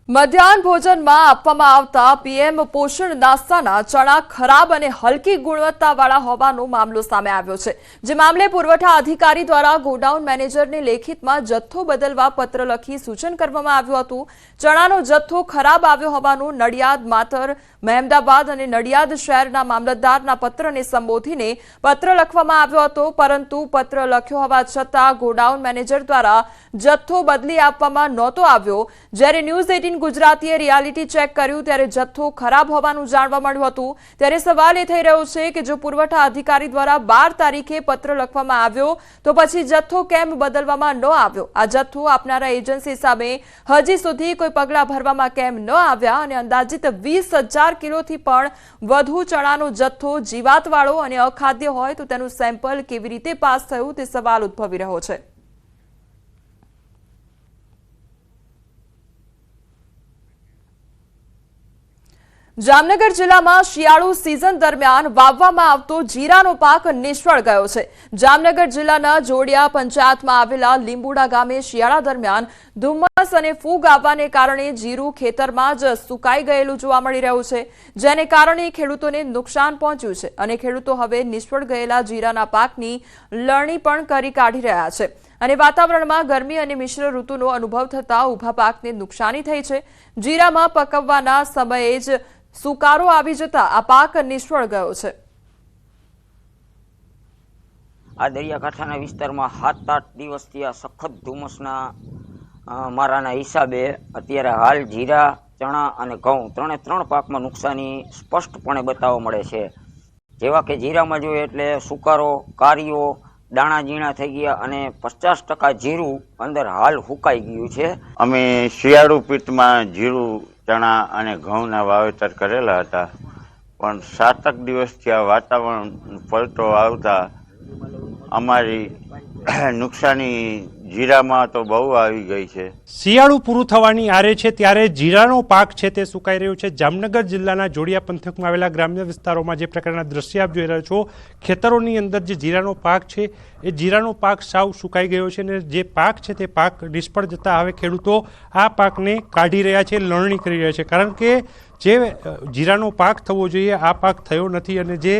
મધ્યાહન ભોજનમાં આપવામાં આવતા પીએમ પોષણ નાસ્તાના ચણા ખરાબ અને હલકી ગુણવત્તાવાળા હોવાનો મામલો સામે આવ્યો છે, જે મામલે પુરવઠા અધિકારી દ્વારા ગોડાઉન મેનેજરને લેખિતમાં જથ્થો બદલવા પત્ર લખી સૂચન કરવામાં આવ્યું હતું। ચણાનો જથ્થો ખરાબ આવ્યો હોવાનું નડિયાદ, માતર, મહેમદાબાદ અને નડિયાદ શહેરના મામલતદારના પત્રને સંબોધીને પત્ર લખવામાં આવ્યો હતો, પરંતુ પત્ર લખ્યો હોવા છતાં ગોડાઉન મેનેજર દ્વારા જથ્થો બદલી આપવામાં નહોતો આવ્યો। જ્યારે ન્યૂઝ 18 ગુજરાતીએ રિયાલિટી ચેક કર્યું ત્યારે જથ્થો ખરાબ હોવાનું જાણવા મળ્યું હતું। ત્યારે સવાલ એ થઈ રહ્યો છે કે જો પુરવઠા અધિકારી દ્વારા 12 તારીખે પત્ર લખવામાં આવ્યો તો પછી જથ્થો કેમ બદલવામાં ન આવ્યો? આ જથ્થો આપનારા એજન્સી સામે હજી સુધી કોઈ પગલાં ભરવામાં કેમ ન આવ્યા? અને અંદાજિત 20,000 કિલોથી પણ વધુ ચણાનો જથ્થો જીવાતવાળો અને અખાદ્ય હોય તો તેનું સેમ્પલ કેવી રીતે પાસ થયું તે સવાલ ઉદ્ભવી રહ્યો છે। જામનગર જિલ્લામાં શિયાળુ સિઝન દરમિયાન વાવવામાં આવતો જીરાનો પાક નિષ્ફળ ગયો છે। જામનગર જિલ્લાના જોડિયા પંચાયતમાં આવેલા લીંબુડા ગામે શિયાળા દરમિયાન ધુમ્મસ અને ફૂગ આવવાને કારણે જીરું ખેતરમાં જ સુકાઈ ગયેલું જોવા મળી રહ્યું છે, જેને કારણે ખેડૂતોને નુકસાન પહોંચ્યું છે અને ખેડૂતો હવે નિષ્ફળ ગયેલા જીરાના પાકની લણણી પણ કરી કાઢી રહ્યા છે। અને વાતાવરણમાં ગરમી અને મિશ્ર ઋતુનો અનુભવ થતા ઊભા પાકને નુકસાની થઈ છે। જીરામાં પકવવાના સમયે જ સુકારો આવી જતા આ પાક નિષ્ફળ ગયો છે। આ દરિયાકાંઠાના વિસ્તારમાં 7-8 દિવસથી આ સખત ધુમ્મસના મારાના હિસાબે અત્યારે હાલ જીરા, ચણા અને ઘઉં ત્રણ પાકમાં નુકસાની સ્પષ્ટપણે બતાવવા મળે છે। જેવા કે જીરામાં જોઈએ એટલે સુકારો, કારીઓ, દાણા ઝીણા થઈ ગયા અને 50% જીરું અંદર હાલ હુકાઈ ગયું છે। અમે શિયાળુ પિત્તમાં જીરું, ચણા અને ઘઉંના વાવેતર કરેલા હતા, પણ 7 દિવસથી આ વાતાવરણ પલટો આવતા અમારી નુકસાની જીરામાં તો બહુ આવી ગઈ છે। શિયાળુ પૂરું થવાની આરે છે ત્યારે જીરાનો પાક છે તે સુકાઈ રહ્યો છે। જામનગર જિલ્લાના જોડિયા પંથકમાં આવેલા ગ્રામ્ય વિસ્તારોમાં જે પ્રકારના દ્રશ્ય આપ જોઈ રહ્યા છો, ખેતરોની અંદર જે જીરાનો પાક છે એ જીરાનો પાક સાવ સુકાઈ ગયો છે અને જે પાક છે તે પાક નિષ્ફળ જતા હવે ખેડૂતો આ પાકને કાઢી રહ્યા છે, લણણી કરી રહ્યા છે, કારણ કે જે જીરાનો પાક થવો જોઈએ આ પાક થયો નથી અને જે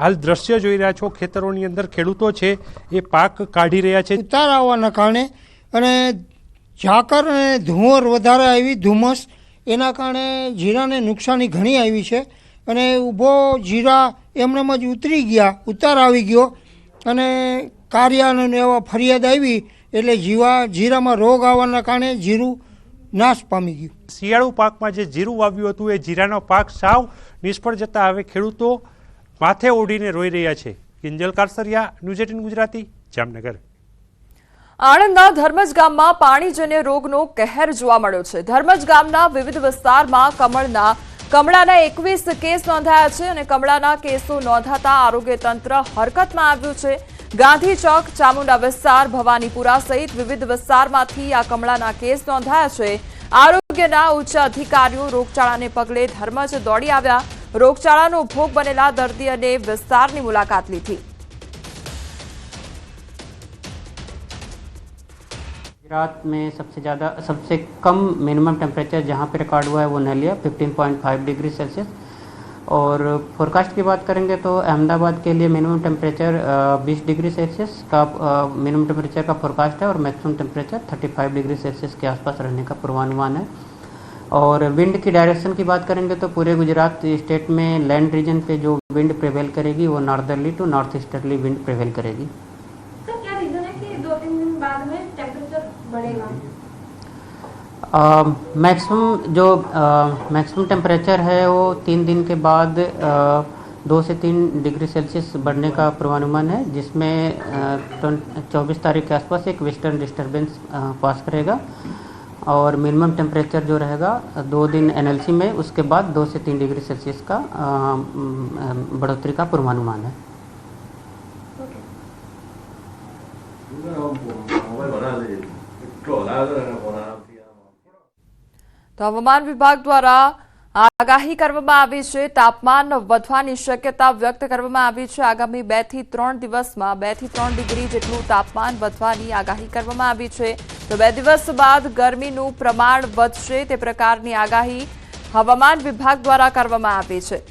હાલ દ્રશ્ય જોઈ રહ્યા છો ખેતરોની અંદર ખેડૂતો છે એ પાક કાઢી રહ્યા છે। ઉતાર આવવાના કારણે અને ઝાકર અને ધુમ્મર વધારે આવી, ધુમ્મસ એના કારણે જીરાને નુકસાની ઘણી આવી છે અને ઊભો જીરા એમનેમ જ ઉતરી ગયા, ઉતાર આવી ગયો અને કારિયાને એવા ફરિયાદ આવી એટલે જીરામાં રોગ આવવાના કારણે જીરું નાશ પામી ગયું। શિયાળુ પાકમાં જે જીરું વાવ્યું હતું એ જીરાનો પાક સાવ નિષ્ફળ જતા હવે ખેડૂતો માથે ઓઢીને રોઈ રહ્યા છે। કિંજલ કારસરિયા, ન્યૂઝ 18 ગુજરાતી, જામનગર। આણંદના ધર્મજ ગામમાં પાણીજન્ય રોગનો કહેર જોવા મળ્યો છે। ધર્મજ ગામના વિવિધ વિસ્તારમાં કમળાના 21 કેસ નોંધાયા છે અને કમળાના કેસો નોંધાતા આરોગ્ય તંત્ર હરકતમાં આવ્યું છે। ગાંધી ચોક, ચામુંડા વિસ્તાર, ભવાનીપુરા સહિત વિવિધ વિસ્તારમાંથી આ કમળાના કેસ નોંધાયા છે। આરોગ્યના ઉચ્ચ અધિકારીઓ રોગચાળાને પગલે ધર્મજ દોડી આવ્યા, રોગચાળાનો ભોગ બનેલા દર્દી અને વિસ્તારની મુલાકાત લીધી। गुजरात में सबसे कम मिनिमम टेम्परेचर जहाँ पे रिकॉर्ड हुआ है वो नलिया 15.5 डिग्री सेल्सियस। और फोरकास्ट की बात करेंगे तो अहमदाबाद के लिए मिनिमम टेम्परेचर 20 डिग्री सेल्सियस का मिनिमम टेम्परेचर का फोरकास्ट है और मैक्सिमम टेम्परेचर 35 डिग्री सेल्सियस के आसपास रहने का पूर्वानुमान है। और विंड की डायरेक्शन की बात करेंगे तो पूरे गुजरात स्टेट में लैंड रीजन पे जो विंड प्रिवेल करेगी वो northerly to north easterly wind prevail करेगी। सर क्या रीजन है कि 2-3 दिन बाद में टेम्परेचर बढ़ेगा? मैक्सिमम टेम्परेचर है वो 3 दिन के बाद 2 से 3 डिग्री सेल्सियस बढ़ने का पूर्वानुमान है, जिसमें 24 तारीख के आसपास एक वेस्टर्न डिस्टर्बेंस पास करेगा और मिनिमम टेम्परेचर जो रहेगा 2 दिन एनएलसी में, उसके बाद 2 से 3 डिग्री सेल्सियस का बढ़ोतरी का पूर्वानुमान है। તો હવામાન વિભાગ દ્વારા આગાહી કરવામાં આવી છે. તાપમાન વધવાની શક્યતા વ્યક્ત કરવામાં આવી છે. આગામી 2 થી 3 દિવસમાં 2 થી 3 ડિગ્રી જેટલું તાપમાન વધવાની આગાહી કરવામાં આવી છે. તો 2 દિવસ બાદ ગરમીનું પ્રમાણ વધશે તે પ્રકારની આગાહી હવામાન વિભાગ દ્વારા કરવામાં આવી છે.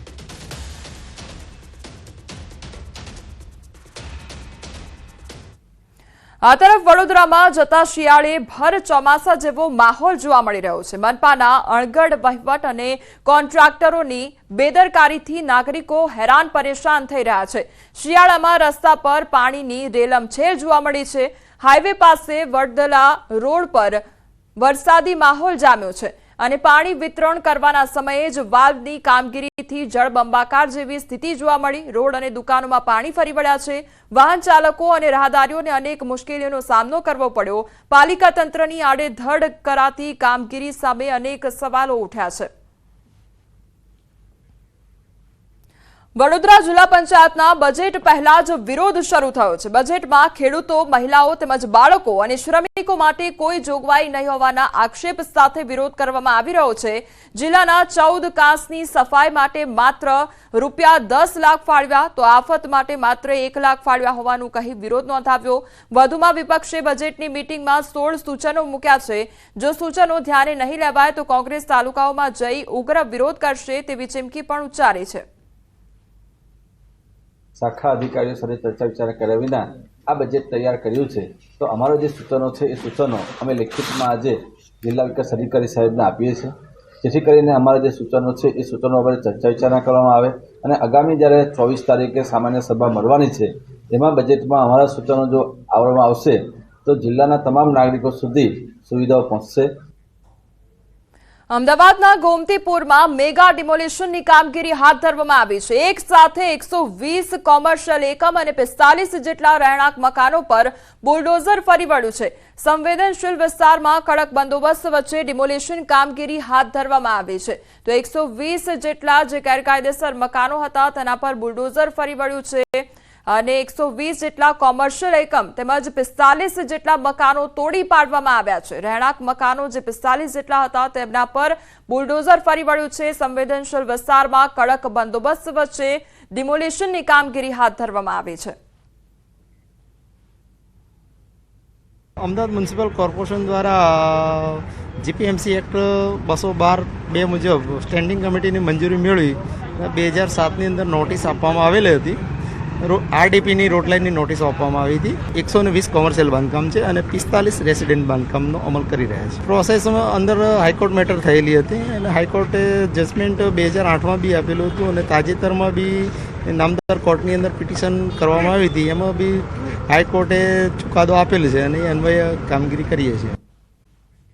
આ તરફ વડોદરામાં જતા શિયાળે ભર ચોમાસા જેવો માહોલ જોવા મળી રહ્યો છે. મનપાના અણઘડ વહીવટ અને કોન્ટ્રાક્ટરોની બેદરકારીથી નાગરિકો હેરાન પરેશાન થઈ રહ્યા છે. શિયાળામાં રસ્તા પર પાણીની રેલમછેલ જોવા મળી છે. હાઈવે પાસે વડદલા રોડ પર વરસાદી માહોલ જામ્યો છે અને પાણી વિતરણ કરવાના સમયે જ વાલ્વની કામગીરીથી જળબંબાકાર જેવી સ્થિતિ જોવા મળી. રોડ અને દુકાનોમાં પાણી ફરી વળ્યા છે. વાહન ચાલકો અને રાહદારીઓને અનેક મુશ્કેલીઓનો સામનો કરવો પડ્યો. પાલિકા તંત્રની આડેધડ કરાતી કામગીરી સામે અનેક સવાલો ઉઠ્યા છે. વડોદરા જિલ્લા પંચાયતના બજેટ પહેલા જ વિરોધ શરૂ થયો છે. બજેટમાં ખેડૂતો, મહિલાઓ તેમજ બાળકો અને શ્રમિકો માટે કોઈ જોગવાઈ નહીં હોવાના આક્ષેપ સાથે વિરોધ કરવામાં આવી રહ્યો છે. જિલ્લાના 14 કાંસની સફાઈ માટે માત્ર ₹10 લાખ ફાળવ્યા તો આફત માટે માત્ર 1 લાખ ફાળવ્યા હોવાનું કહી વિરોધ નોંધાવ્યો. વધુમાં વિપક્ષે બજેટની મીટિંગમાં 16 સૂચનો મૂક્યા છે. જો સૂચનો ધ્યાને નહીં લેવાય તો કોંગ્રેસ તાલુકાઓમાં જઈ ઉગ્ર વિરોધ કરશે તેવી ચીમકી પણ ઉચ્ચારી છે. શાખા અધિકારીઓ સાથે ચર્ચા વિચારણા કર્યા વિના આ બજેટ તૈયાર કર્યું છે. તો અમારા જે સૂચનો છે એ સૂચનો અમે લેખિતમાં આજે જિલ્લા વિકાસ અધિકારી સાહેબને આપીએ છીએ, જેથી કરીને અમારા જે સૂચનો છે એ સૂચનો પર ચર્ચા વિચારણા કરવામાં આવે અને આગામી જ્યારે 24 તારીખે સામાન્ય સભા મળવાની છે એમાં બજેટમાં અમારા સૂચનો જો આવવામાં આવશે તો જિલ્લાના તમામ નાગરિકો સુધી સુવિધાઓ પહોંચશે. અમદાવાદના ગોમતીપુરમાં મેગા ડિમોલિશનની કામગીરી હાથ ધરવામાં આવી છે. એક સાથે 120 કોમર્શિયલ એકમ અને 45 જેટલા રહેણાંક મકાનો પર બુલડોઝર ફરી વળ્યું છે. સંવેદનશીલ વિસ્તારમાં કડક બંદોબસ્ત વચ્ચે ડિમોલિશન કામગીરી હાથ ધરવામાં આવી છે. તો 120 જેટલા જે ગેરકાયદેસર મકાનો હતા તેના પર બુલડોઝર ફરી વળ્યું છે અને 120 જેટલા કોમર્શિયલ એકમ તેમજ 45 જેટલા મકાનો તોડી પાડવામાં આવ્યા છે. રહેણાંક મકાનો જે 45 જેટલા હતા તેમના પર બુલડોઝર ફરી વળ્યું છે. સંવેદનશીલ વિસ્તારમાં કડક બંદોબસ્ત વચ્ચે ડિમોલિશનની કામગીરી હાથ ધરવામાં આવી છે. અમદાવાદ મ્યુનિસિપલ કોર્પોરેશન દ્વારા જીપીએમસી એક્ટ 212(2) મુજબ સ્ટેન્ડિંગ કમિટીની મંજૂરી મેળવી 2007ની અંદર નોટિસ આપવામાં આવેલી હતી. આરડીપીની રોડ લાઇનની નોટિસ આપવામાં આવી હતી. 120 કોમર્શિયલ બાંધકામ છે અને 45 રેસિડેન્ટ બાંધકામનો અમલ કરી રહ્યા છે. પ્રોસેસમાં અંદર હાઈકોર્ટ મેટર થયેલી હતી અને હાઈકોર્ટે જજમેન્ટ 2008માં બી આપેલું હતું અને તાજેતરમાં બી નામદાર કોર્ટની અંદર પિટિશન કરવામાં આવી હતી. એમાં બી હાઈકોર્ટે ચુકાદો આપેલો છે અને એ અન્વયે કામગીરી કરીએ છીએ.